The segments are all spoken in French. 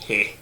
Hé.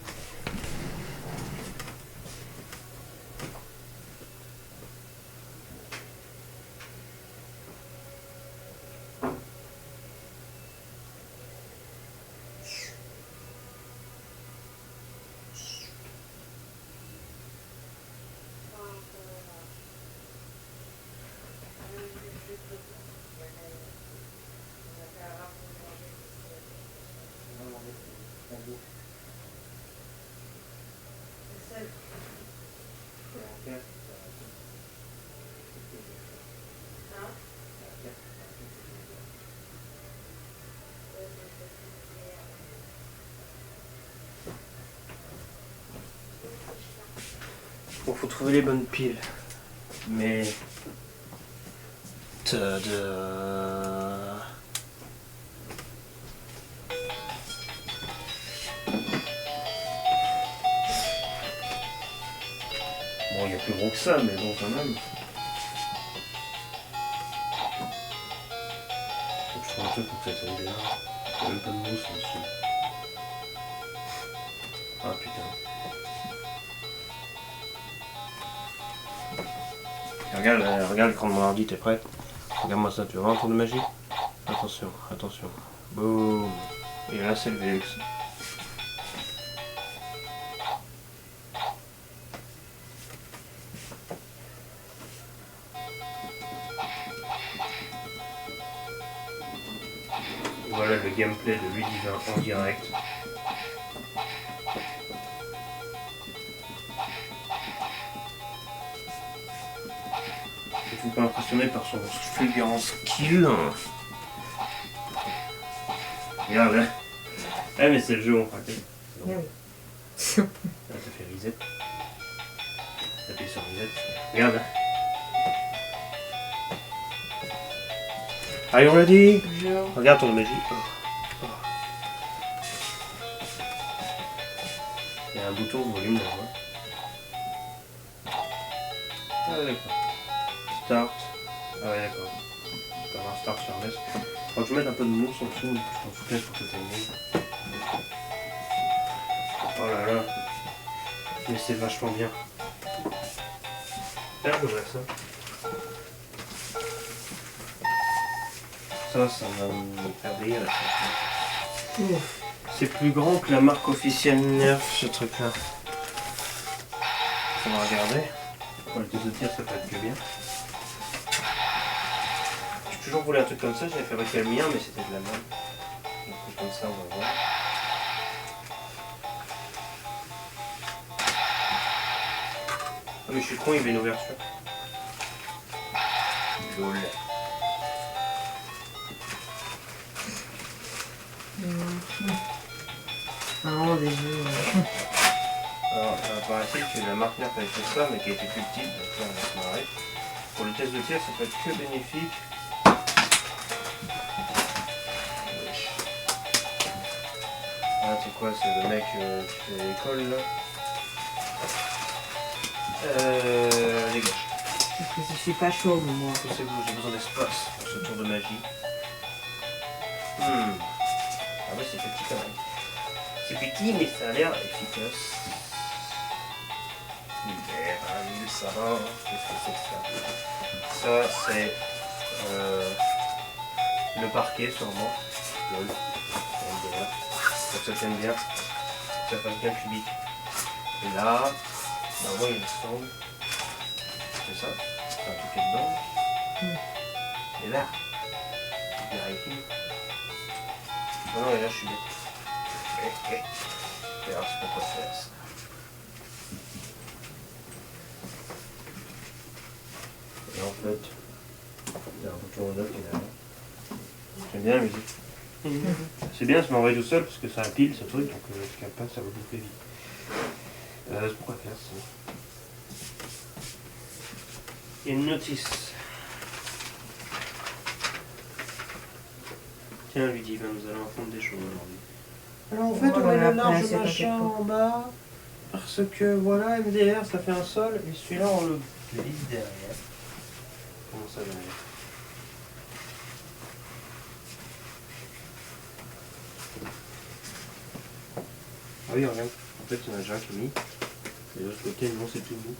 Bon, faut trouver les bonnes piles. Mais... Tada. Bon, il y a plus gros que ça, mais bon, quand même. Faut que je trouve un truc pour que ça tienne bien. Il y a même pas de mousse en dessous. Ah putain. Regarde l'écran de mon ordi, t'es prêt? Regarde-moi ça, tu veux voir un tour de magie? Attention, attention. Boum. Et là, c'est le VX. Voilà le gameplay de Ludivin en direct. Je suis pas impressionné par son fulgurant skill. Regarde là. Ah mais c'est le jeu, on craquait. Ah oui. Ça fait reset. T'appuies sur reset. Regarde là. Are you ready? Regarde ton magie. Il y a un bouton volume là-bas. Ah d'accord. Start. Ah ouais d'accord. Je peux avoir start sur NES. Faut que je mette un peu de mousse en dessous, je m'en foutais pour que ça t'aille. Oh là là. Mais c'est vachement bien. Regarde que ça. Ça va me faire rire. C'est plus grand que la marque officielle Nerf, ce truc-là. On va regarder. Pour le test de tir, ça peut être que bien. J'ai toujours voulu un truc comme ça, j'avais fabriqué le mien, mais c'était de la merde. Donc comme ça, on va voir. Ah mais je suis con, il y avait une ouverture. Lol. Ah, des jeux. Alors, par ici, tu la marque Nerf avait fait ça, mais qui était plus petite, donc là on va se marrer. Pour le test de tir, ça peut être que bénéfique. Ah, c'est quoi? C'est le mec qui fait l'école là. Dégage. Parce que je suis pas chaud, moi. Poussez-vous, j'ai besoin d'espace pour ce tour de magie. Ah ouais, c'est petit quand même. C'est petit, mais ça a l'air efficace. Merde, ça. Qu'est-ce que c'est que ça? Ça, c'est le parquet, sûrement. Lol. Pour que ça tienne bien. Ça fasse bien cubique. Et là, normalement, il me semble. C'est ça. C'est un truc qui est dedans. Et là, vérifie. Non, et là, je suis bête. Et alors, c'est pourquoi faire ça. Et en fait, il y a un bouton on-off qui est là. J'aime bien la musique. C'est bien, ça m'envoie tout seul parce que ça empile ce truc, donc je capte pas, ça va bouffer vite. C'est pourquoi faire ça. Une notice. Tiens, lui dit, nous allons fondre des choses aujourd'hui. Alors en fait, on met le large machin en bas, parce que voilà, MDR, ça fait un sol, et celui-là, on le glisse derrière. Comment ça derrière? Ah oui, regarde. En fait, il y en a déjà un qui est mis. Et de l'autre côté, non, c'est tout mou.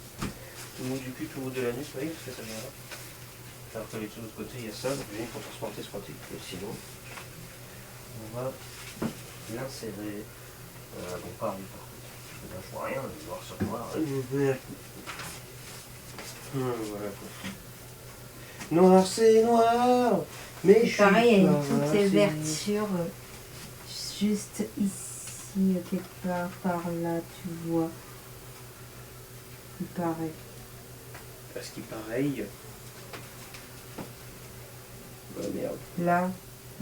Tout mou du cul, tout mou de l'anus, oui, parce que ça vient là. Alors que de l'autre côté, il y a ça. Donc, il faut transporter ce côté. Et sinon, on va l'insérer. Bon, pas lui, par contre. Là, je vois rien, noir sur noir. Voilà quoi. Noir, c'est noir. Mais je Pareil, il y a suis une pas petite raciste. ouverture juste ici, quelque part, par là, tu vois. Il paraît. Parce qu'il pareil. Bah merde. Là.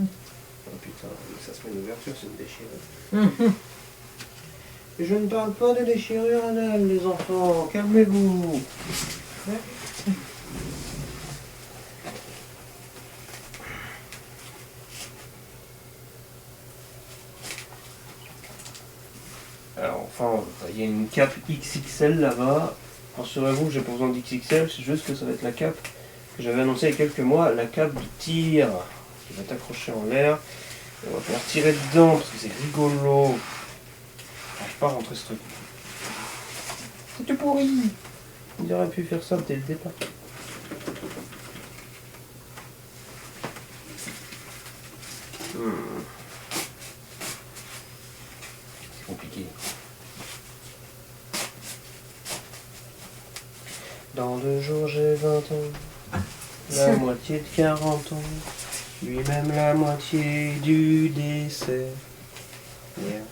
Oh putain, ça se met une ouverture, c'est une déchirure. Je ne parle pas de déchirure anale, les enfants, calmez-vous. Alors enfin, il y a une cape XXL là-bas. Rassurez-vous que j'ai pas besoin d'XXL, c'est juste que ça va être la cape que j'avais annoncée il y a quelques mois, la cape de tir, qui va être accrochée en l'air. Et on va pouvoir tirer dedans parce que c'est rigolo. J'arrive pas à rentrer ce truc. C'est tout pourri. Il aurait pu faire ça dès le départ. C'est compliqué. Dans 2 jours j'ai 20 ans, la moitié de 40 ans, lui-même la moitié du décès. Merde,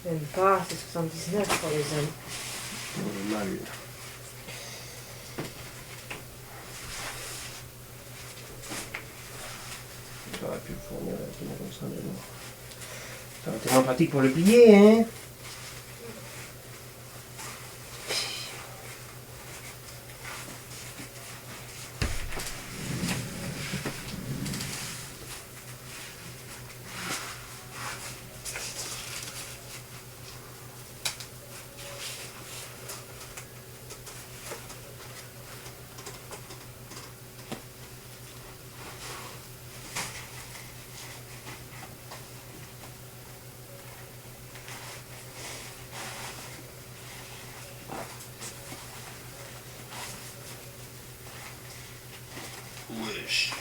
Même pas, c'est 79 pour les hommes. on est mal. J'aurais pu le fournir directement comme ça, mais bon. Ça aurait été moins pratique pour le plier, hein. Wesh.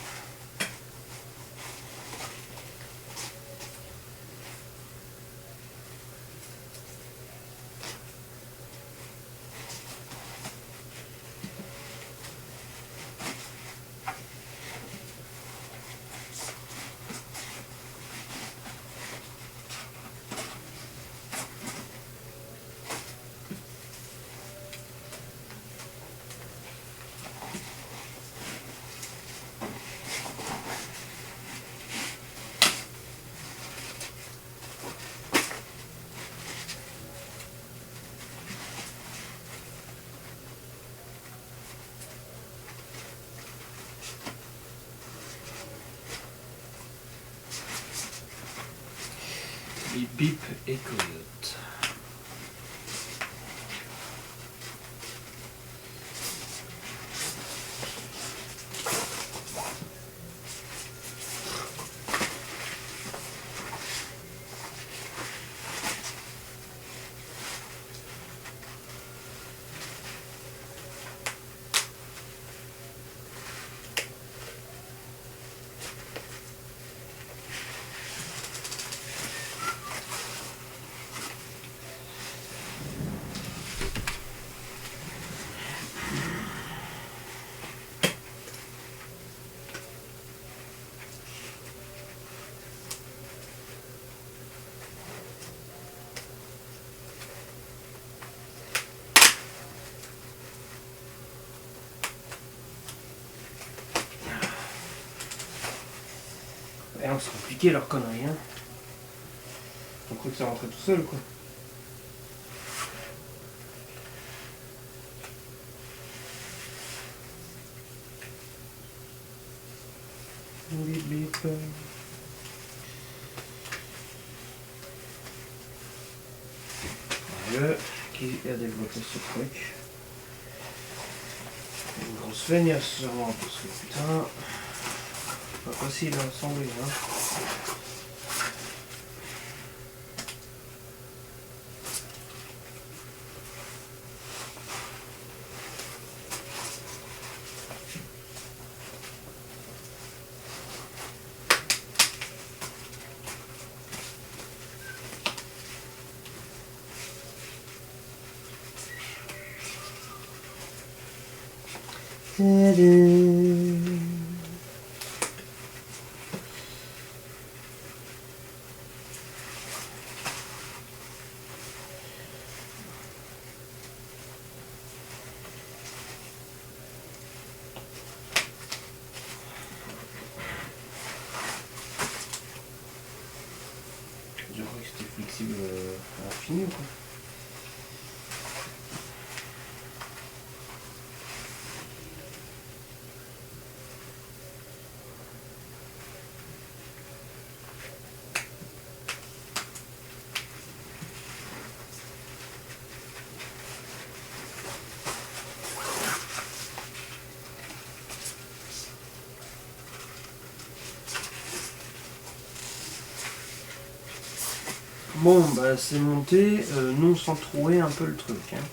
Bip bip et coyote. Et on c'est compliqué leur connerie, hein. On croit que ça rentrait tout seul, quoi. Bip bip. Voilà, qui a développé ce truc. Une grosse feignasse sûrement, parce que putain, pas facile à assembler, hein. Je crois que c'était flexible à l'infini ou quoi? Bon, bah c'est monté, non sans trouer un peu le truc. Hein.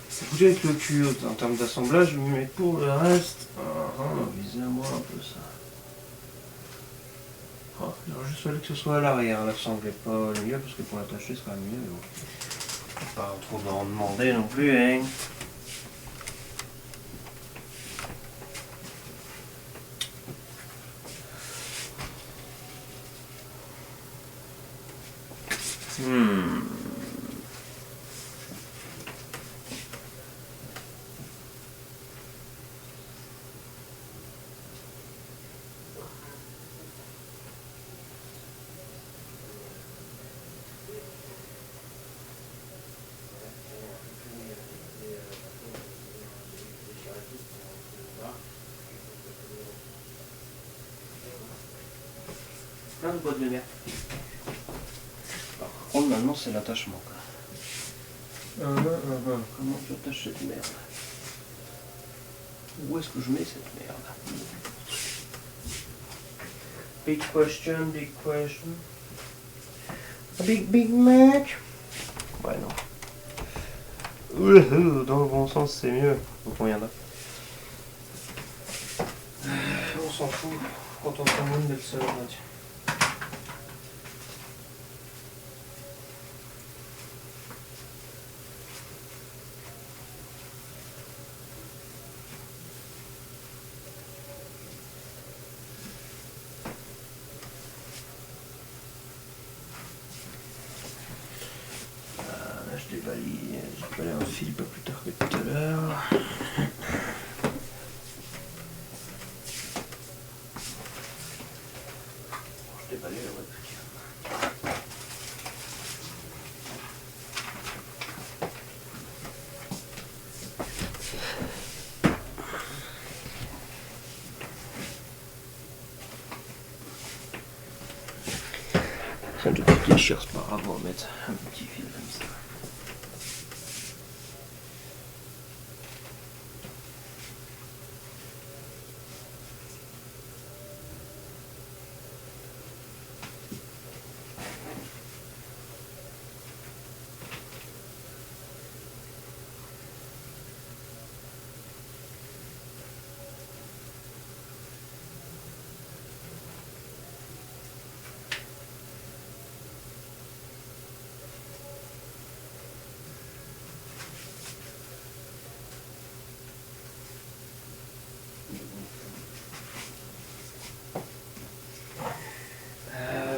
C'est foutu avec le cul en termes d'assemblage, mais pour le reste, visez à moi un peu ça. Oh, alors juste fallait que ce soit à l'arrière, l'assemblée pas au milieu, parce que pour l'attacher ce sera mieux, mais bon. Pas trop d'en demander non plus, hein. Plein de boîtes de merde. Par contre, maintenant, c'est l'attachement. Comment tu attaches cette merde? Où est-ce que je mets cette merde? Big question, big question. A big match. Ouais, non. Dans le bon sens, c'est mieux. Donc, moyen là. On s'en fout. Quand on prend une belle seule, tiens. J'ai déballé un fil pas plus tard que tout à l'heure. Je déballais la webcam. Ça doit coûter cher, c'est pas grave, on va mettre un petit fil comme ça.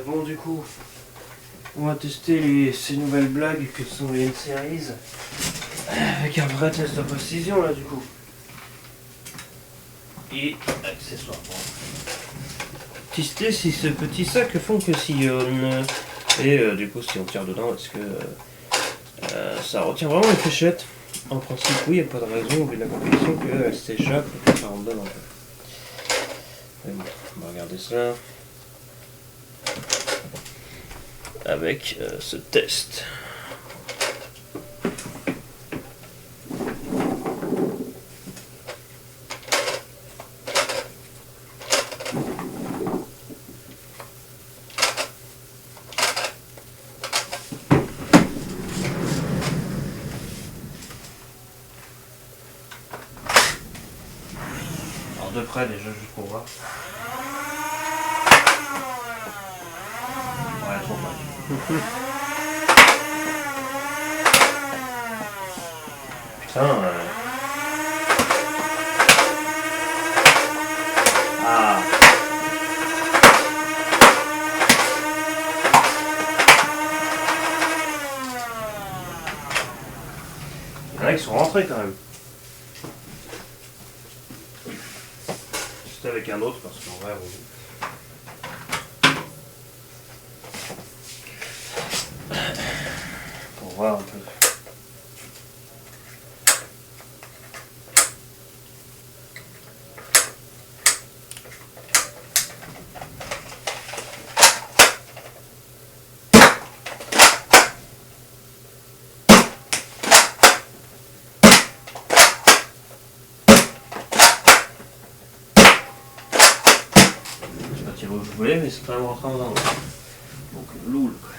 Bon, du coup, on va tester ces nouvelles blagues que sont les N-Series avec un vrai test de précision là, du coup. Et accessoirement, tester si ce petit sac fonctionne. Et du coup, si on tire dedans, est-ce que ça retient vraiment les fléchettes? En principe, oui, il n'y a pas de raison, au vu de la compétition, qu'elle s'échappe et que ça rentre dedans. Mais bon, on va regarder ça avec ce test. Alors de près déjà, juste pour voir. Ouais, trop mal. Putain, là, ils sont rentrés quand même. C'était avec un autre parce qu'en vrai, pour voir un peu. Où je voulais, mais c'est quand même rentré dans l'autre. Donc loul quoi.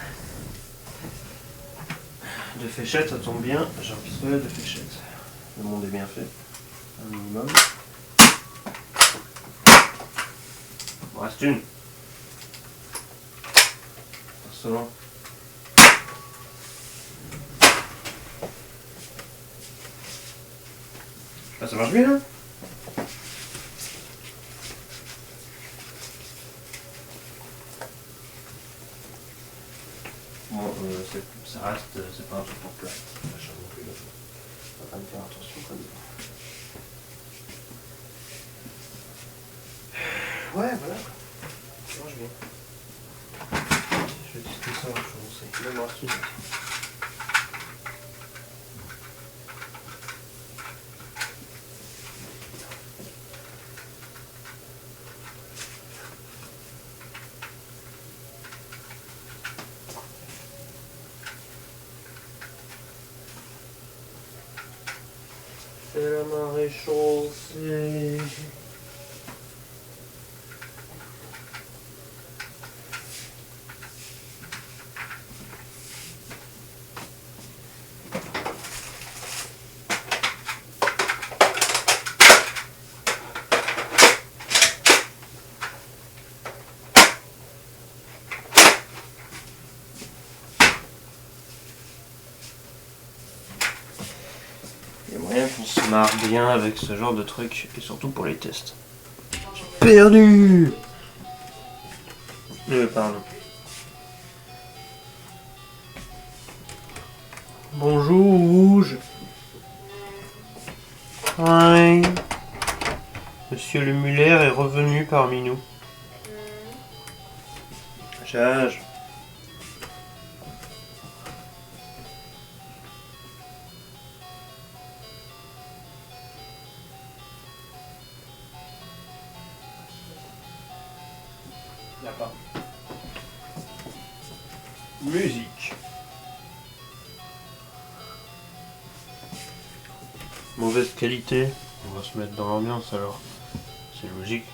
De fléchettes, ça tombe bien, j'ai un pistolet de fléchettes. Le monde est bien fait, un minimum. Il m'en reste une. Forcément. Ah, ça marche bien là. Bon, ça reste, c'est pas un truc pour plat. Machin non plus, là. On va quand même faire attention quand même. Ouais, voilà. Ça marche bien. Je vais tester ça, je vais lancer. Là, il m'en reste une. C'est la marée chaussée. Il y a moyen qu'on se marre bien avec ce genre de truc, et surtout pour les tests. Perdu. Pardon. Bonjour Rouge. Hi. Monsieur le Muller est revenu parmi nous. Chage. D'accord. Musique. Mauvaise qualité. On va se mettre dans l'ambiance alors. C'est logique.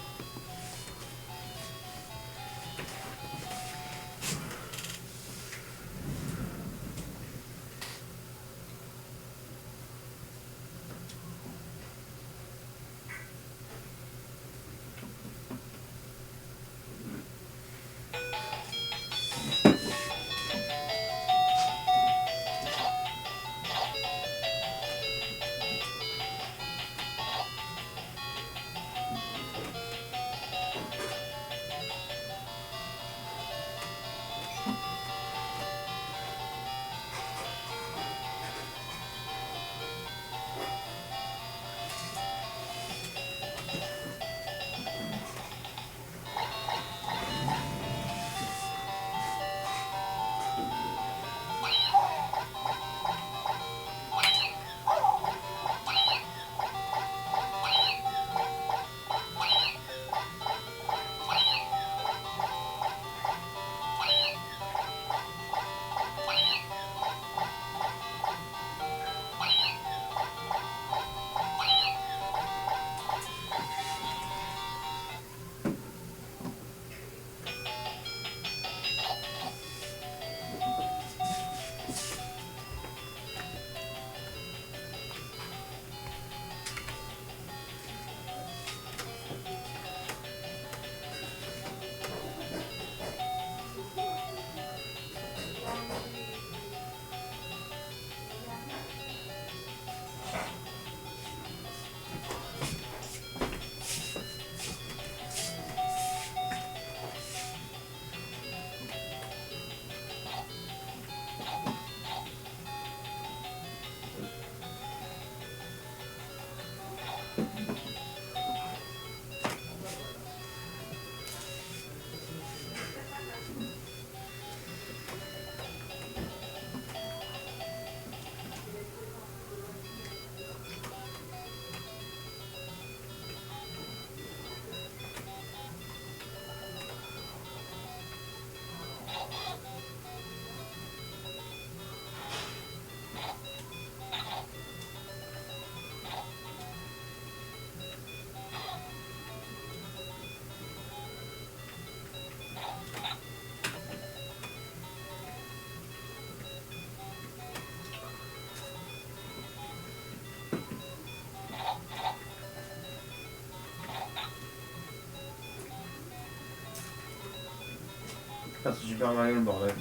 Ah, c'est Super Mario le bordel.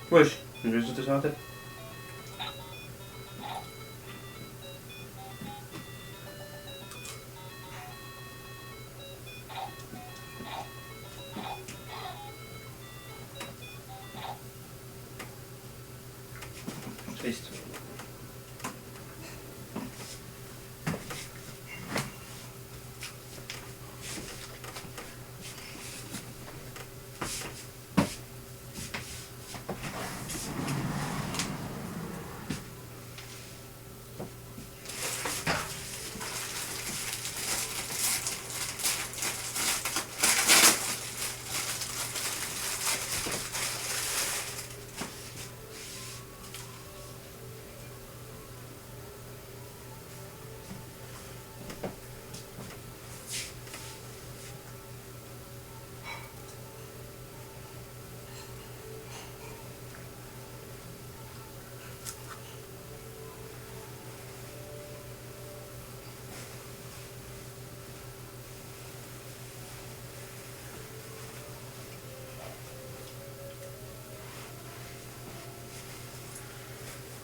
Wesh, je vais sauter sur la tête. Triste.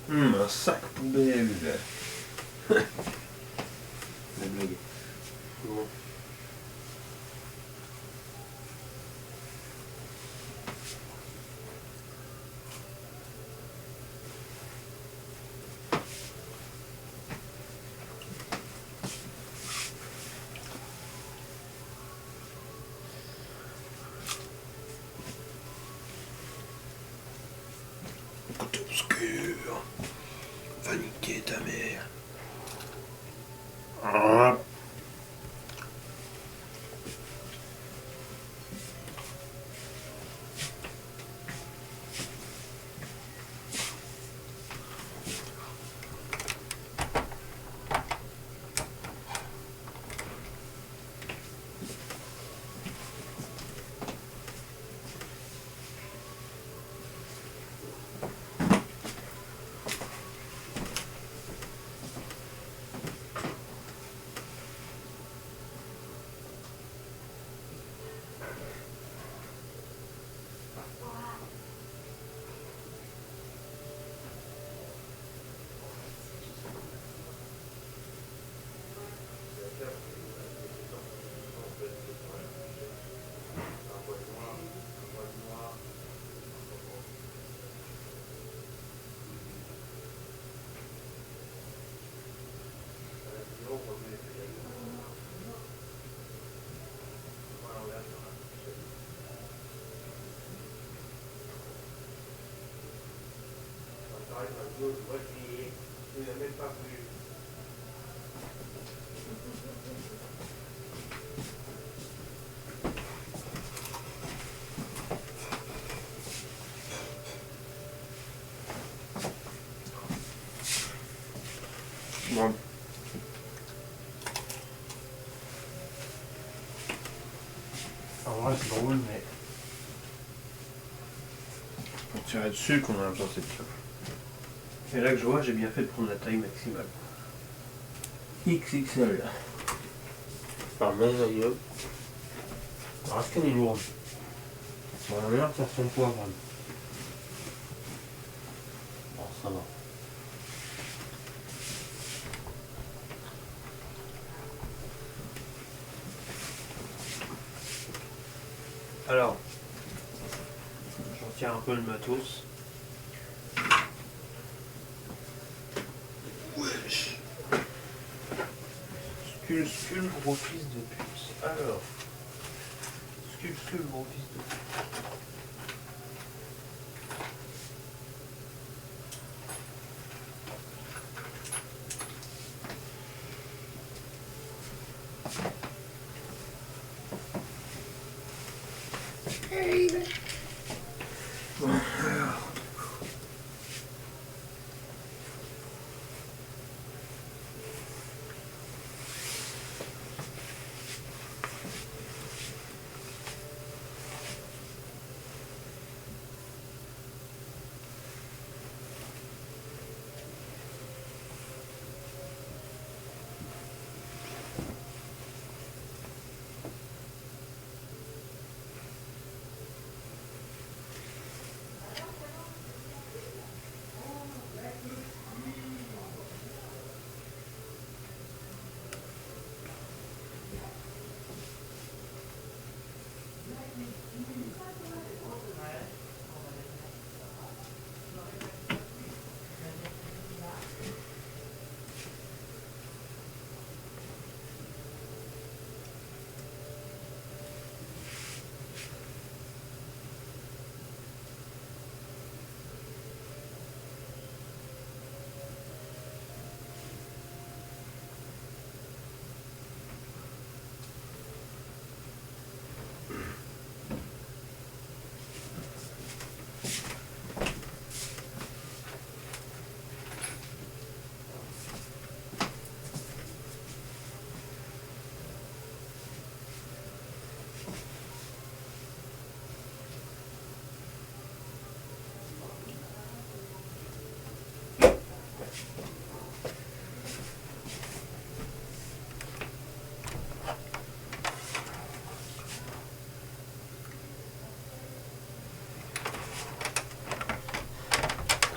Un sac poubelle. La blague. Bon. Côté obscur. Va niquer ta mère. Ah. Bon. En vrai, c'est drôle, mais. Pour tirer dessus qu'on a l'impression que c'est pire. Et là que je vois, j'ai bien fait de prendre la taille maximale. XXL. Par main d'ailleurs. Reste qu'elle est lourde. Bon, la meilleure, ça son poids, quand même. Bon, ça va. Alors, je retire un peu le matos. Wesh. Scule, gros fils de pute. Alors. Scule, gros fils de pute. Bon, alors.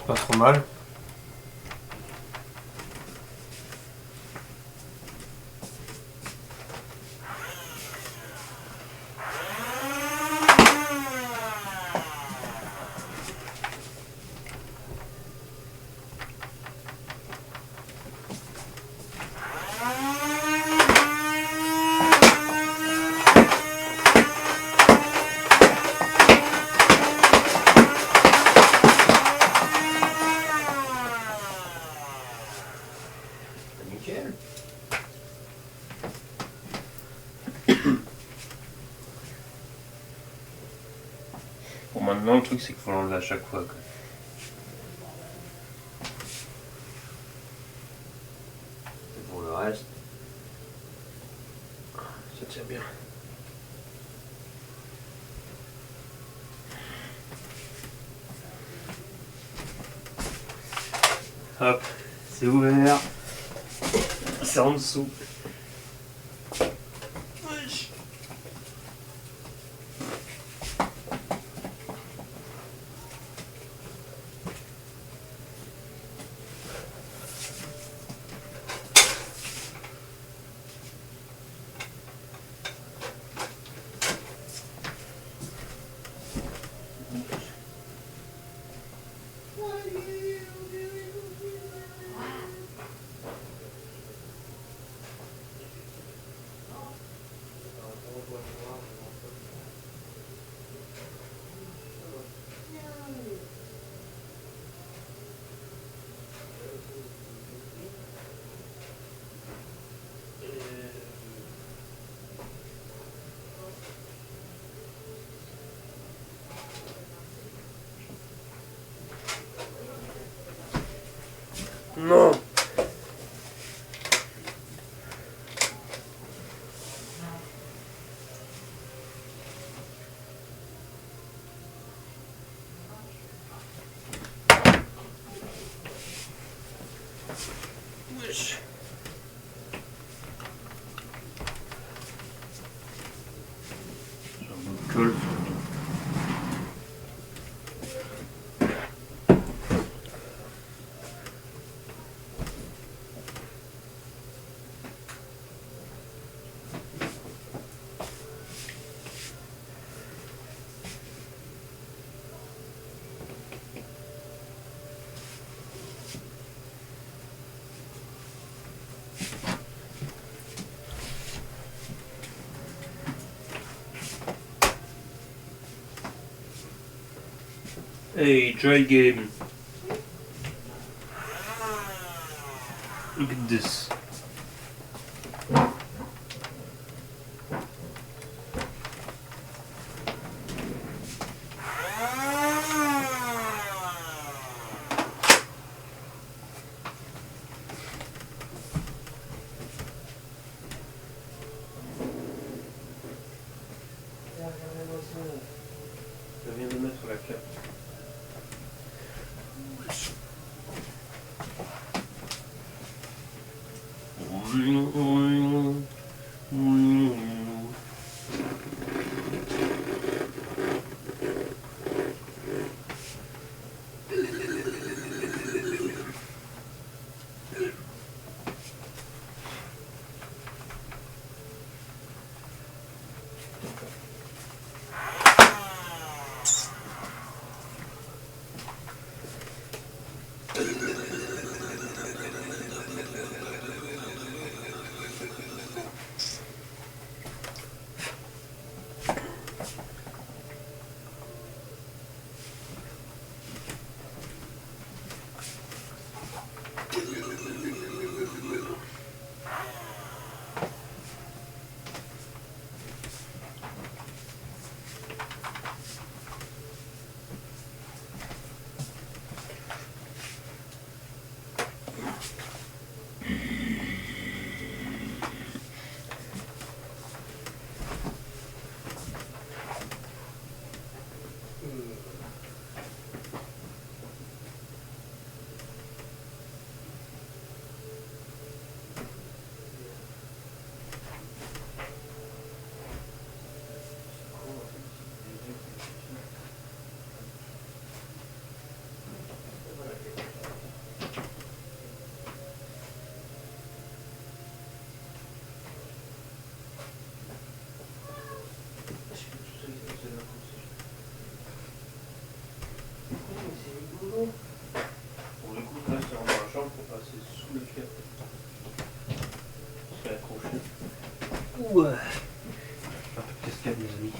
C'est pas trop mal. Nickel. Bon, maintenant, le truc, c'est qu'il faut l'enlever à chaque fois. Quoi. Et pour le reste, ça tient bien. Hop, c'est ouvert. C'est en dessous. Non. Wesh. J'ai un bout de colle. Hey, try game. Look at this. Je viens de mettre la cape. Ouais. Un peu de cascade, mes amis.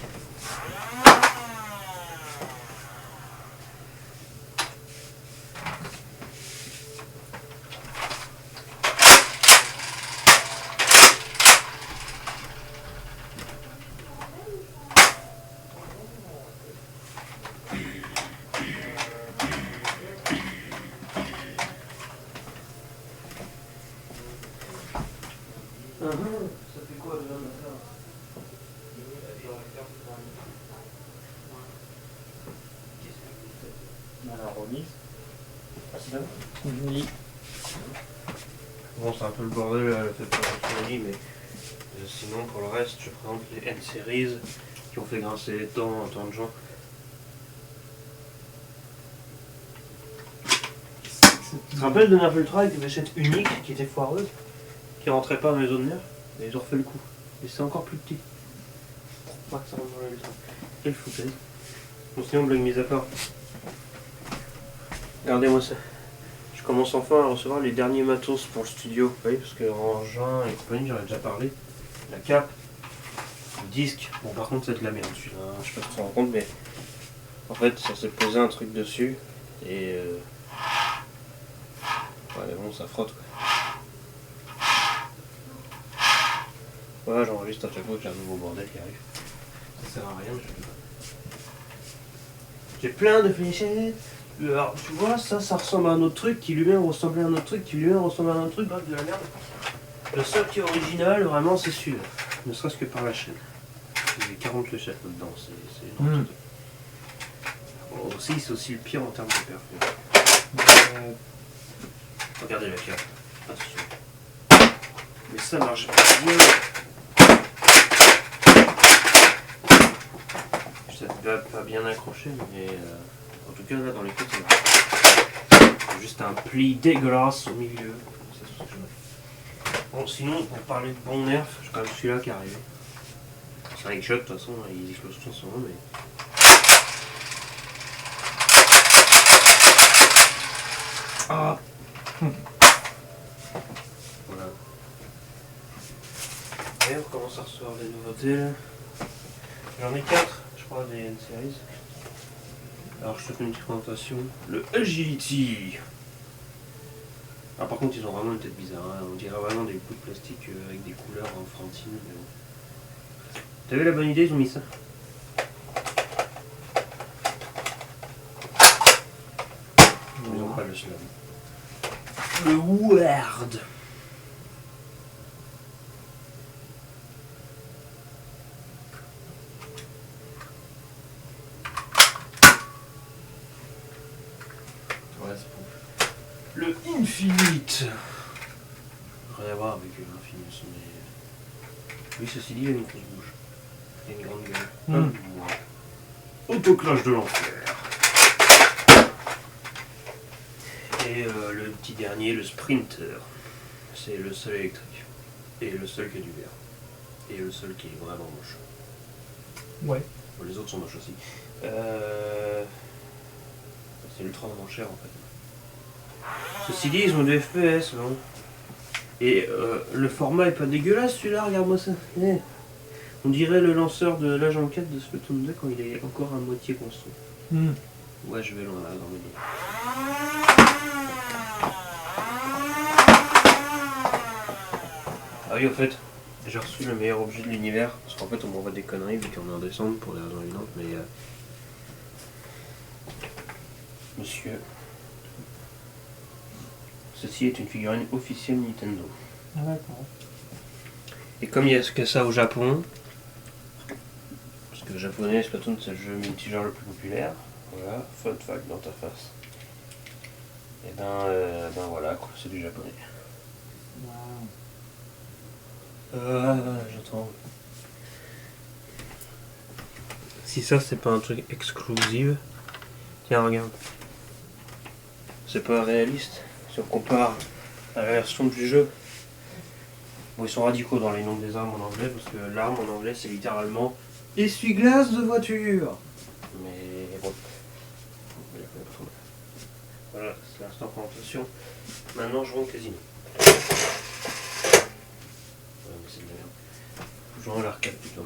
Ça fait quoi déjà maintenant? La remise. Ah, c'est bien. Oui. Bon, c'est un peu le bordel le fait de faire un lit, mais sinon pour le reste, je présente les N-Series qui ont fait grincer les dents à tant de gens. Tu te rappelles de Nervultra avec des vachettes uniques qui étaient foireuses, qui rentraient pas dans les zones nerfs, et ils ont refait le coup. Et c'est encore plus petit. Pour pas que ça rentre dans l'ultra. Quelle foutaise. Bon, sinon, blague mise à part. Regardez-moi ça. Je commence enfin à recevoir les derniers matos pour le studio. Vous voyez, parce qu'en juin et compagnie, j'en ai déjà parlé. La cape, le disque. Bon, par contre, c'est de la merde celui-là. Je sais pas si tu te rends compte, mais en fait, ça s'est posé un truc dessus. Et. Ouais, mais bon, ça frotte quoi. Voilà, j'enregistre à chaque fois que j'ai un nouveau bordel qui arrive. Ça sert à rien, mais je fais pas. J'ai plein de fléchettes. Alors, tu vois, ça ressemble à un autre truc qui lui-même ressemblait à un autre truc qui lui-même ressemble à un autre truc. Bref, de la merde. Le seul qui est original, vraiment, c'est celui-là. Ne serait-ce que par la chaîne. Il y a 40 fléchettes là-dedans, c'est énorme. Bon, aussi, c'est aussi le pire en termes de perf. Regardez la carte. Attention. Mais ça marche bien. C'est pas bien accroché, mais en tout cas là dans les côtés. Juste un pli dégueulasse au milieu. C'est tout ce que je mets. Bon, sinon, pour parler de bon nerf, j'ai quand même celui-là qui est arrivé. C'est un shot de toute façon, ils explosent tous en ce moment, mais. Ah. Voilà. Et on commence à recevoir des nouveautés là. J'en ai 4, je crois, des N-Series. Alors je te fais une petite présentation. Le Agility. Ah, par contre, ils ont vraiment une tête bizarre. Hein. On dirait vraiment des bouts de plastique avec des couleurs enfantines. Mais bon. T'as vu la bonne idée, ils ont mis ça. Ils ont pas le slam. Le Ward. Ouais, c'est bon. Le Infinite. Rien à voir avec l'Infinite, mais. Oui, ceci dit, il a une grosse bouche. Il a une grande gueule. Autoclash de l'enfer. Et le petit dernier, le Sprinter. C'est le seul électrique. Et le seul qui a du verre. Et le seul qui est vraiment moche. Ouais. Bon, les autres sont moches aussi. C'est ultra cher en fait. Ceci dit, ils ont du FPS, non? Et le format est pas dégueulasse celui-là, regarde-moi ça. On dirait le lanceur de l'agent 4 de Splatoon 2 quand il est encore à moitié construit. Ouais, je vais loin là dans mes livres. Ah oui, au fait, j'ai reçu le meilleur objet de l'univers. Parce qu'en fait, on m'envoie des conneries vu qu'on est en décembre pour des raisons évidentes, mais. Monsieur. Ceci est une figurine officielle Nintendo. Ah, d'accord. Et comme il n'y a que ça au Japon, parce que le japonais, Splatoon, c'est le jeu multijoueur le plus populaire. Voilà, fun fact dans ta face. Et ben voilà, quoi, c'est du japonais. J'attends. Si ça, c'est pas un truc exclusif. Tiens, regarde. C'est pas réaliste. Si on compare à la version du jeu. Bon, ils sont radicaux dans les noms des armes en anglais, parce que l'arme en anglais, c'est littéralement essuie-glace de voiture. Mais bon. Voilà, c'est l'instant présentation. Maintenant, je rentre au casino. Ouais, mais c'est de la merde. Jouons à l'arcade plutôt.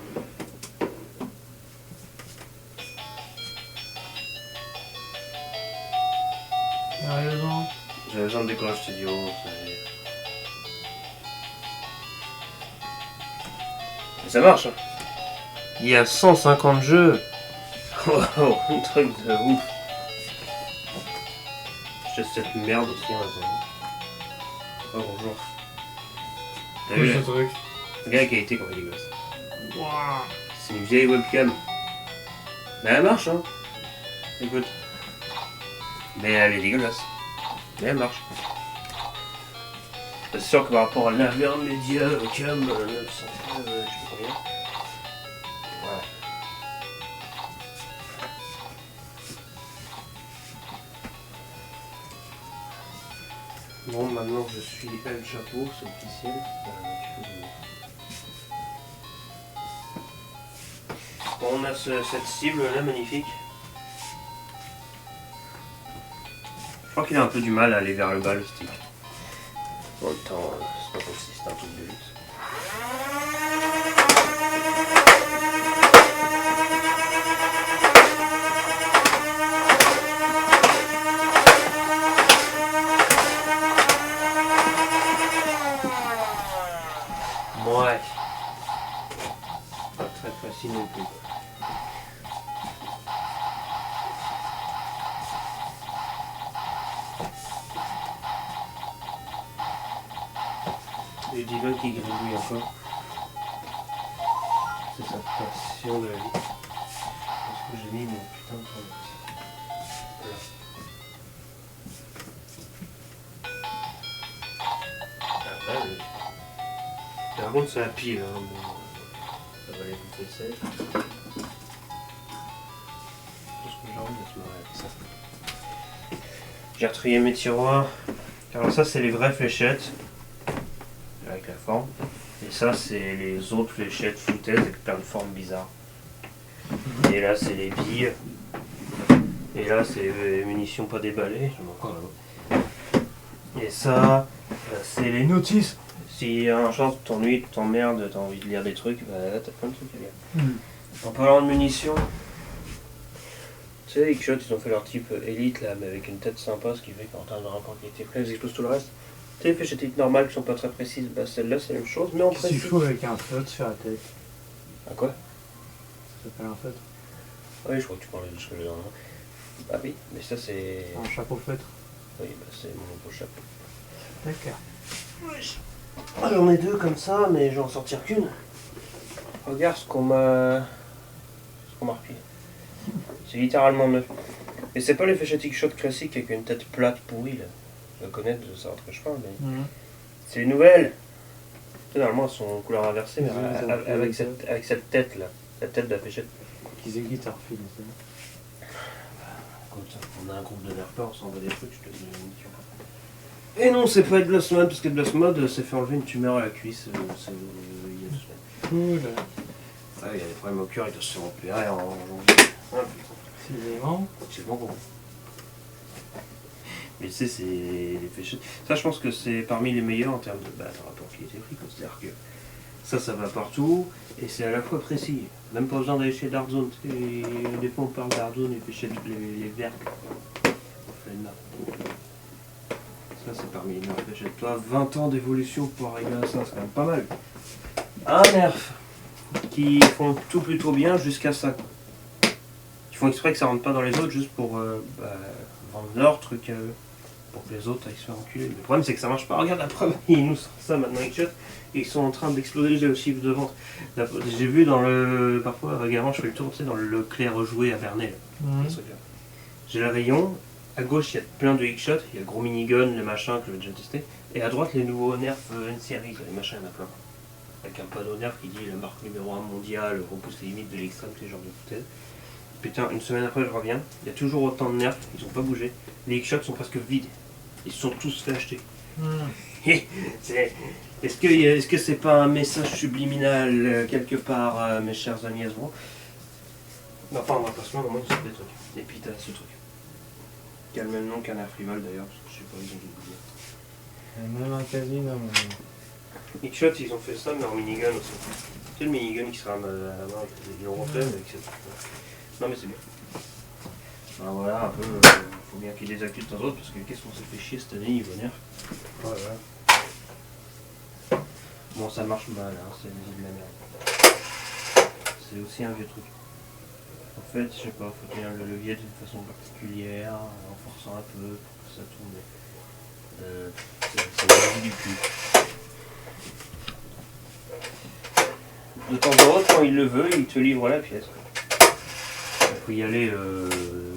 Sérieusement. J'avais besoin de décollage studio. Ça marche. Hein. Il y a 150 jeux. Wow, un truc de ouf. Je teste cette merde aussi en attendant. Oh bonjour. T'as vu ce truc? Regarde la qualité quand il est dégueulasse. Waouh. C'est une vieille webcam. Mais elle marche hein. Écoute. Mais elle est dégueulasse. Mais elle marche. C'est sûr que par rapport à l'Aver Media Cam 900, je sais pas combien. Ouais. Bon, maintenant que je suis El Chapeau, c'est officiel. Bon, on a cette cible là magnifique. Je crois qu'il a un peu du mal à aller vers le bas le stick. En même temps, c'est pas comme si c'était un truc de luxe. Ouais. Pas très facile non plus. Et Dylan qui gribouille encore. C'est sa passion de la vie. Parce que j'ai mis mon putain de tournevis. Là. Ah bah oui. Par contre c'est la pile, hein. Bon, ça va aller vous faire sèche. Parce que j'ai envie de se marrer avec ça. J'ai retrié mes tiroirs. Alors ça c'est les vraies fléchettes. Avec la forme. Et ça c'est les autres fléchettes foutaises avec plein de formes bizarres. Et là c'est les billes. Et là c'est les munitions pas déballées. J'en ai encore là-bas. Et ça c'est les notices. Si un chance tu t'ennuies, tu t'emmerdes, t'as envie de lire des trucs, bah là t'as plein de trucs à lire. En parlant de munitions, tu sais, les Xshot ils ont fait leur type élite là, mais avec une tête sympa, ce qui fait qu'en termes de rapport qualité-prix, ils explosent tout le reste. Tu sais, les fléchettes normales qui sont pas très précises, bah celle-là c'est la même chose, mais en Qu'est-ce qu'il précis. faut avec un feutre sur la tête? À quoi? Ça s'appelle un feutre. Oui, je crois que tu parlais de ce que j'ai dans la main. Ah oui, mais ça c'est. Un chapeau feutre. Oui, bah c'est mon beau chapeau. D'accord. J'en ai deux comme ça, mais je vais en sortir qu'une. Regarde ce qu'on m'a repié. C'est littéralement neuf. Et c'est pas les fléchettes Xshot classiques avec une tête plate pourrie là. Je connais de savoir de quoi je parle, mais. C'est les nouvelles. Tu sais, normalement elles sont en couleur inversée, mais avec cette tête là. La tête de la fléchette. Qui c'est qui t'a refilé ça? Écoute, on a un groupe de nerfeurs, on s'envoie des trucs, je te dis une munition. Et non, c'est pas Blast Mode, parce que Blast Mode s'est fait enlever une tumeur à la cuisse il y a 2 semaines. Cool. Ah, il y a des problèmes au cœur, il doit se faire opérer en janvier. Ah putain. C'est bon gros. Mais tu sais, c'est les fléchettes. Ça, je pense que c'est parmi les meilleurs en termes de rapport qualité-prix. C'est-à-dire que ça va partout, et c'est à la fois précis. Même pas besoin d'aller chez Dardzone. Des fois, on parle Dardzone, les fléchettes, les vertes. Ça, c'est parmi les meilleures fléchettes. Toi, 20 ans d'évolution pour arriver à ça, c'est quand même pas mal. Un nerf qui font tout plutôt bien jusqu'à ça. Ils font exprès que ça rentre pas dans les autres juste pour vendre leur truc pour que les autres aillent se faire enculer. Mais le problème c'est que ça marche pas. Regarde la preuve, ils nous sortent ça maintenant avec Xshot et ils sont en train d'exploser le chiffre de vente. J'ai vu dans le. Parfois régulièrement je fais le tour, tu sais, dans le Leclerc jouet à Vernet. J'ai le rayon, à gauche il y a plein de Xshot, il y a le gros minigun, le machin que je vais déjà tester, et à droite les nouveaux nerfs N-Series, les machins il y en a plein. Avec un panneau nerf qui dit la marque numéro 1 mondiale, repousse les limites de l'extrême, ces genres de foutaises. Putain, une semaine après je reviens, il y a toujours autant de nerfs, ils ont pas bougé. Les Xshot sont presque vides, ils se sont tous fait acheter. Est-ce que c'est pas un message subliminal quelque part, mes chers amis Hasbro? Enfin, on va pas se mettre, au moins ils sortent des trucs. Et puis t'as ce truc. Qui a le même nom qu'un nerf rival d'ailleurs, parce que je sais pas, ils ont dû le dire. Même un casino, Hitshot, ils ont fait ça, mais en minigun aussi. C'est le minigun qui sera à la main, ils l'ont refait avec cette. Non, mais c'est bien. Ben voilà, un peu, faut bien qu'il désactive de temps en temps parce que qu'est-ce qu'on s'est fait chier cette année, il va venir. Voilà. Bon, ça marche mal, hein, c'est de la merde. C'est aussi un vieux truc. En fait, je sais pas, faut tenir le levier d'une façon particulière, en forçant un peu pour que ça tourne. C'est la vie du cul. De temps en temps, quand il le veut, il te livre la pièce. Il faut y aller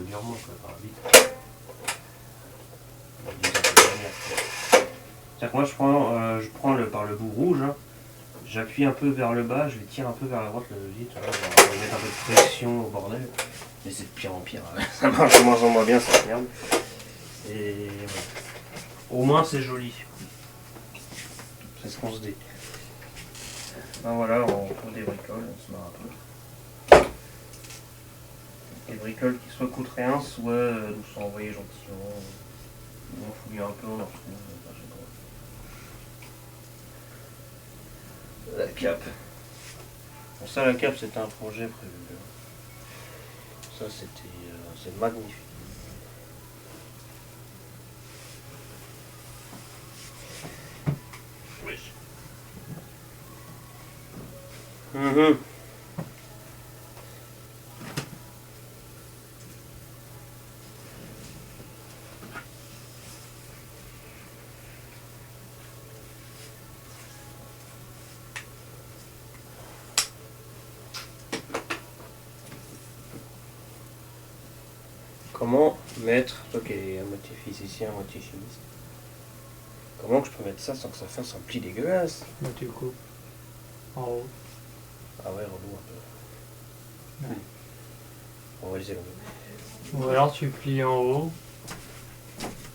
durement, quoi, par vite. C'est-à-dire que moi, je prends par le bout rouge, hein, j'appuie un peu vers le bas, je vais tirer un peu vers la droite le levier, tu vois, pour mettre un peu de pression au bordel. Mais c'est de pire en pire, hein. Ça marche de moins en moins bien, cette merde. Et voilà. Au moins, c'est joli. C'est ce qu'on se dit. Ben voilà, on trouve des bricoles, on se marre un peu. Des bricoles qui soit coûtent rien, soit nous sont envoyées gentiment. On fouille un peu, on en retrouve. Enfin, je sais pas. La cape. Bon, ça, la cape, c'était un projet prévu. Ça, c'est magnifique. Oui. Comment mettre, toi qui es à moitié physicien, à moitié chimiste, comment que je peux mettre ça sans que ça fasse un pli dégueulasse? Là, tu coupes en haut. Ah ouais, relou un peu. Ouais. On va laisser tomber. Ou alors tu plies en haut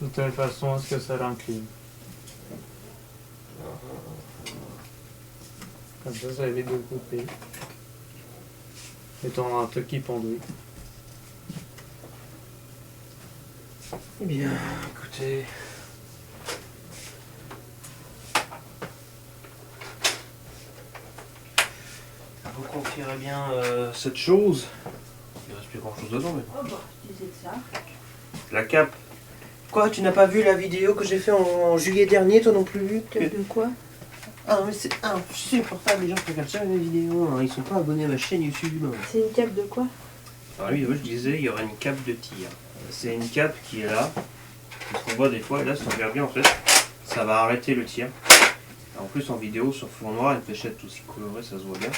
de telle façon à ce que ça l'incline. Comme ça évite de couper. Et t'en as un truc qui pendouille. Eh bien, écoutez. Vous confierez bien cette chose. Il reste plus grand chose dedans mais. Oh bah, tu disais ça. La cape. Quoi, tu n'as pas vu la vidéo que j'ai fait en juillet dernier, toi non plus? De quoi? Ah non mais c'est insupportable les gens qui regardent jamais mes vidéos, hein. Ils sont pas abonnés à ma chaîne YouTube. C'est une cape de quoi? Alors oui, je disais, il y aurait une cape de tir. C'est une cape qui est là. C'est ce qu'on voit des fois, et là si on regarde bien en fait, ça va arrêter le tir. En plus en vidéo sur fond noir, une fléchette aussi colorée, ça se voit bien.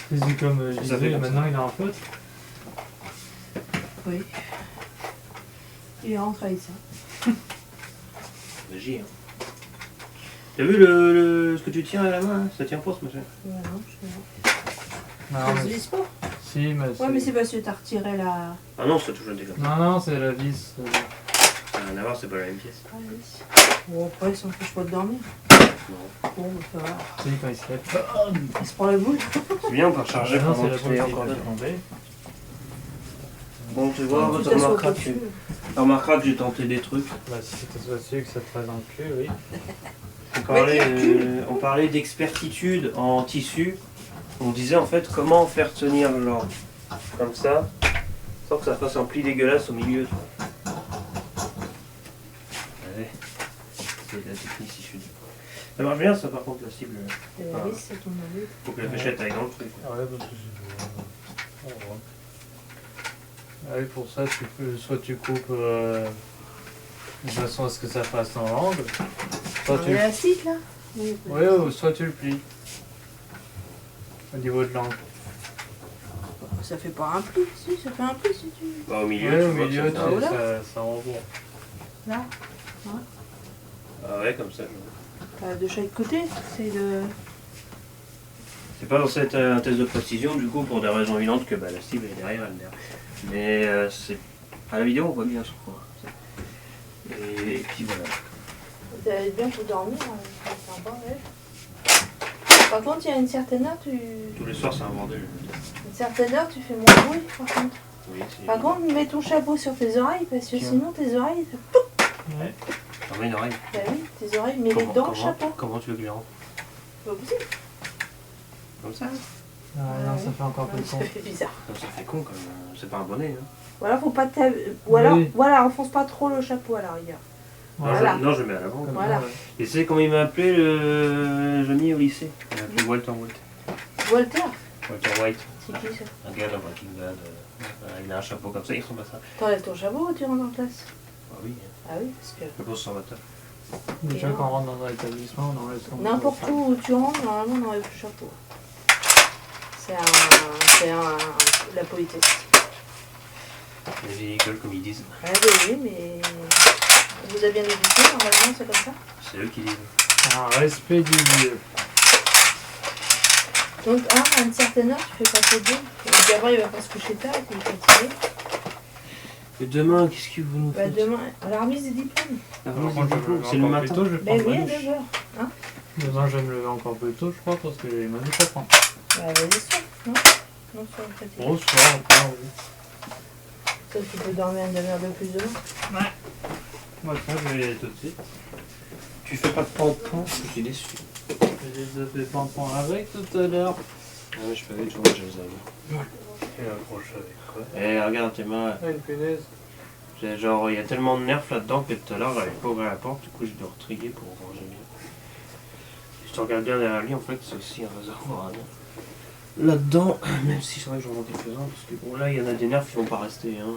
C'est comme je Ça fait disais, comme maintenant ça. il a un pote. Oui. Il rentre avec ça. Magie, hein. T'as vu ce que tu tiens à la main, hein, ça tient pas ce machin. Ouais, non, je sais Non, pas. Ça se mais, vise pas? si, mais Ouais, mais c'est parce que t'as retiré la... Ah non, c'est toujours un dégât. Non, c'est la vis. Ça n'a rien à voir, c'est pas la même pièce. Ah, oui. Bon, après, ça empêche pas de dormir. Non. Bon, bah, ça va. Si, quand il se lève. Il se prend la boule. C'est bien, on peut recharger Non, pendant c'est la que boule tu es qui encore va dedans. tomber. Bon, tu vois, Tu tu t'assois remarqueras pas dessus. tu remarqueras que j'ai tenté des trucs. Bah, si tu t'assois dessus et que ça te fasse dans le cul, oui. On parlait d'expertitude en tissu. On disait en fait comment faire tenir genre comme ça, sans que ça fasse un pli dégueulasse au milieu. Tu vois. Ouais. C'est la technicitude. Ça marche bien ça par contre la cible. Et la vis, c'est ton avis. Faut que la fléchette aille dans le truc. Ah ouais, parce que j'ai... Ah oui, pour ça, tu peux, soit tu coupes de façon à ce que ça fasse dans l'angle, soit tu... Il y a la cite, là? Oui, Oui, ou soit tu le plies. Au niveau de l'angle. Ça fait pas un pli, si, ça fait un pli si tu... Bah, au milieu, Oui, tu au vois que milieu, ça fait un- Voilà. ça envoie. Là, Ah ouais, comme ça. de chaque côté, c'est de... C'est pas censé être un test de précision du coup pour des raisons évidentes que bah, la cible est derrière, elle est derrière. Mais c'est... à la vidéo on voit bien ce qu'on voit. Et puis voilà. Ça va être bien pour dormir, c'est sympa, ouais. Par contre, il y a une certaine heure, Tous les soirs c'est un bordel. Une certaine heure, tu fais moins bruit, par contre. Oui, c'est... Par contre, mets ton chapeau sur tes oreilles, parce que Tiens. sinon tes oreilles... Ouais. J'en mets une oreille. Bah oui, tes oreilles, mets-les dans le chapeau. Comment tu veux que je les rentre? C'est pas possible. Comme ça? Ah, non, ça fait encore plus Ça con. fait bizarre. Non, ça fait con quand même. C'est pas un bonnet. Hein. Ou alors, faut pas ou alors, Oui. voilà, enfonce pas trop le chapeau à la rigueur. Non, Voilà. non, je le mets à l'avant. Comme Voilà. ça, ouais. Et c'est comment il m'a appelé le Johnny au lycée? Il m'a appelé Walter White. Walter, Walter White. c'est qui ça? Un gars dans Breaking Bad. Il a un chapeau comme ça, il ressemble à ça. T'enlèves ton chapeau ou tu rentres en classe? Ah oui, Ah oui, parce que le boss formateur. Déjà, quand on rentre dans un établissement, on enlève son n'importe où tu rentres, normalement, on enlève le chapeau. La politesse. Les vieilles écoles, comme ils disent. Ah oui, mais on vous a bien éduqué, normalement, c'est comme ça. C'est eux qui disent. Un respect du lieu. Donc, à une certaine heure, tu fais passer deux. Et puis après, il va pas se coucher tard, et puis il est fatigué. Et demain, qu'est-ce que vous nous Bah, faites? demain, à la remise des diplômes. La Alors, remise moi, des je vais me diplômes, lever c'est le encore plus matin. tôt, je vais Ben prendre oui, ma à douche. 9h. Demain, je vais me lever encore plus tôt, je crois, parce que j'ai ma douche à prendre. Bah, vas-y, soir, non? Non, soir, fatigué. Au soir, encore, oui. Sauf que tu peux dormir une demi-heure de plus demain. Moi, ça, je vais y aller tout de suite. Tu fais pas de tampon? Je suis déçu. Je les ai fait tampons avec tout à l'heure. Ah ouais, je peux avec toi, je les avais. Et accroché avec quoi? Eh, regarde tes mains. Ah, une punaise. Genre, il y a tellement de nerfs là-dedans que tout à l'heure, j'avais pas ouvert la porte, du coup, j'ai dû retriguer pour ranger bien. Si tu regardes bien derrière lui, en fait, c'est aussi un réservoir à nerfs. Là-dedans, même si c'est vrai que j'en vois quelques-uns, parce que bon, là, il y en a des nerfs qui vont pas rester. Hein.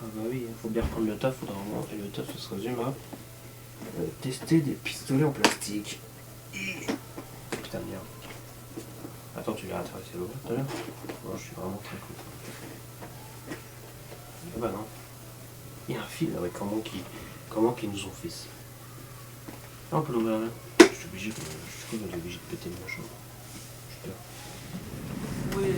Ah bah oui, il faut bien reprendre le taf, faudra vraiment. Et le taf, ça se résume à tester des pistolets en plastique. Putain de merde. Attends, tu verras, t'as réussi à l'ouvrir tout à l'heure? Non, je suis vraiment très cool. Ah bah non. Il y a un fil là, ouais, comment qu'ils nous ont fait ça? Ah, on peut l'ouvrir là. Je suis obligé de péter le machin. J'ai peur. Oui.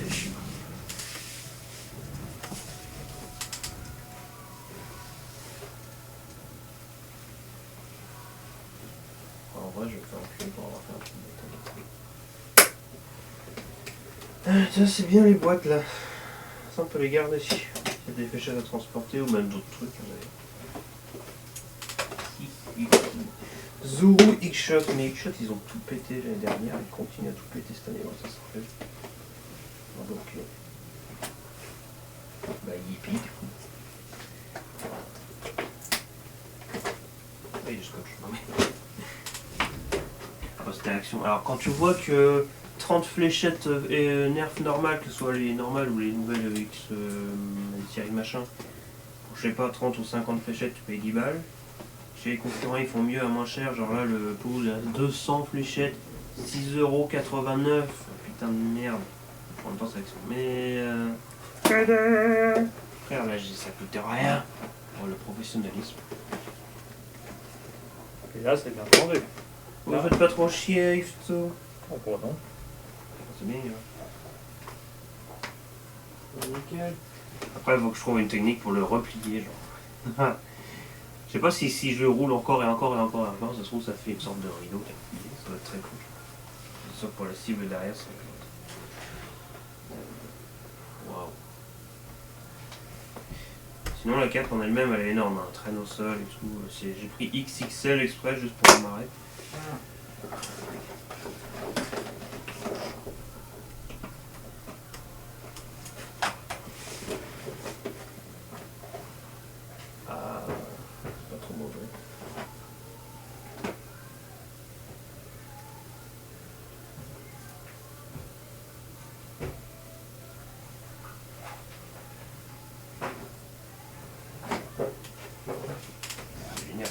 En vrai, je vais faire un cul pour avoir fait un truc de ça, c'est bien les boîtes là. Ça, on peut les garder. Il y a des fléchettes à transporter ou même d'autres trucs. Zuru X-Shot, mais X-Shot ils ont tout pété l'année dernière, ils continuent à tout péter cette année, ouais, ça s'en fait. Donc, bah yippie du coup. Ah, il y a du scotch, non mais. Post réaction. Alors quand tu vois que 30 fléchettes nerfs normales, que ce soit les normales ou les nouvelles X série machin, pour je sais pas 30 ou 50 fléchettes tu payes 10 balles. Chez les concurrents ils font mieux à moins cher, genre là le pool à 200 fléchettes, 6,89€, putain de merde. En même temps c'est action. Mais frère là je dis ça coûte rien pour le professionnalisme. Et là, c'est bien vendu. Vous faites pas trop chier Ifto. Pourquoi non? C'est bien. Nickel. Après il faut que je trouve une technique pour le replier genre. Je sais pas si je le roule encore et encore et encore et encore, ça se trouve ça fait une sorte de rideau qui est plié, ça va être très cool. Sauf pour la cible derrière, ça va être... Waouh. Sinon la cape en elle-même elle est énorme, hein, traîne au sol et tout. J'ai pris XXL exprès juste pour me marrer. Ah, c'est pas trop mauvais. Génial.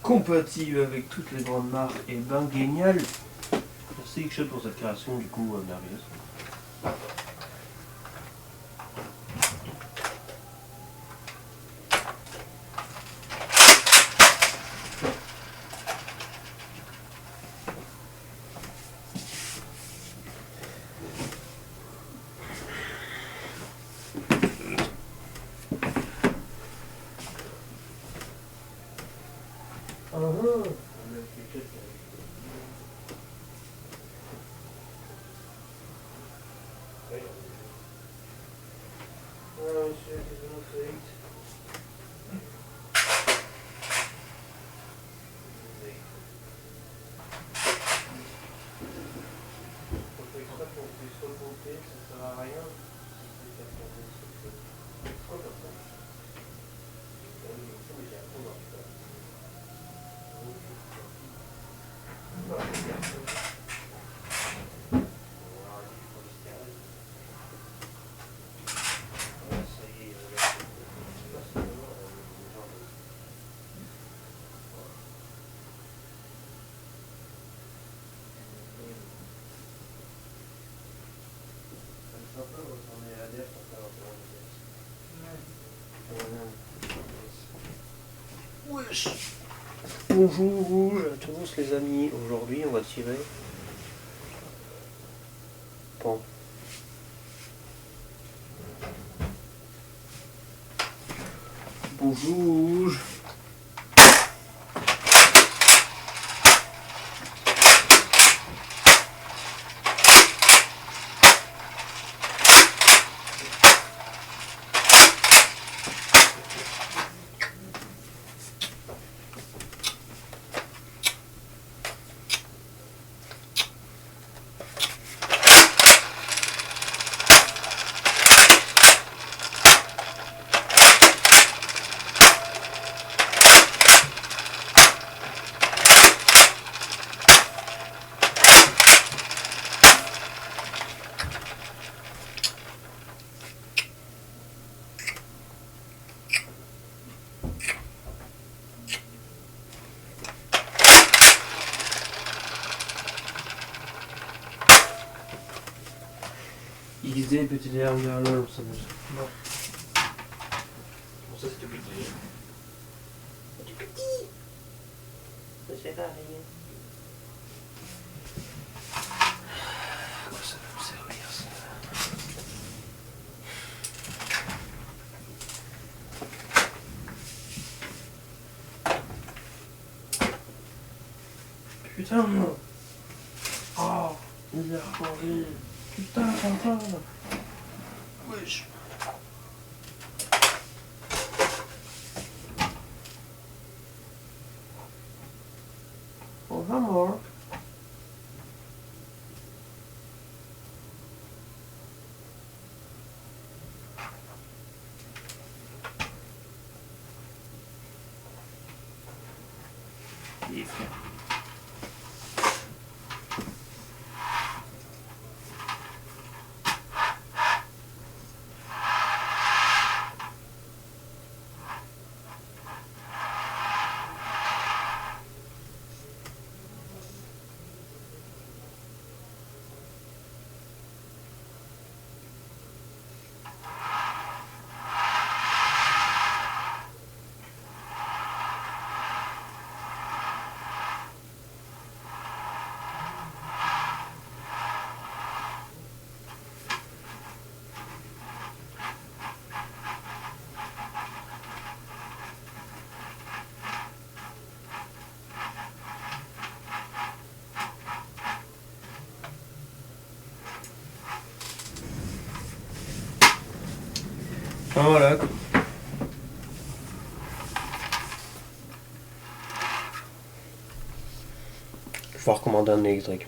Compatible avec toutes les grandes marques et ben génial. Merci X-Shot pour cette création du coup merveilleuse. Bonjour à tous les amis, aujourd'hui on va tirer. Bon. Bonjour. XD petit derrière l'homme, ça nous. Non. Bon, ça c'est tout petit. Tout petit. Ça sert à rien. Quoi ça va me servir ça? Putain. Oh, il a changé. Putain, papa. Wesh. Oh, vraiment. Il est fier. Ah, voilà. Je vais recommander un électrique.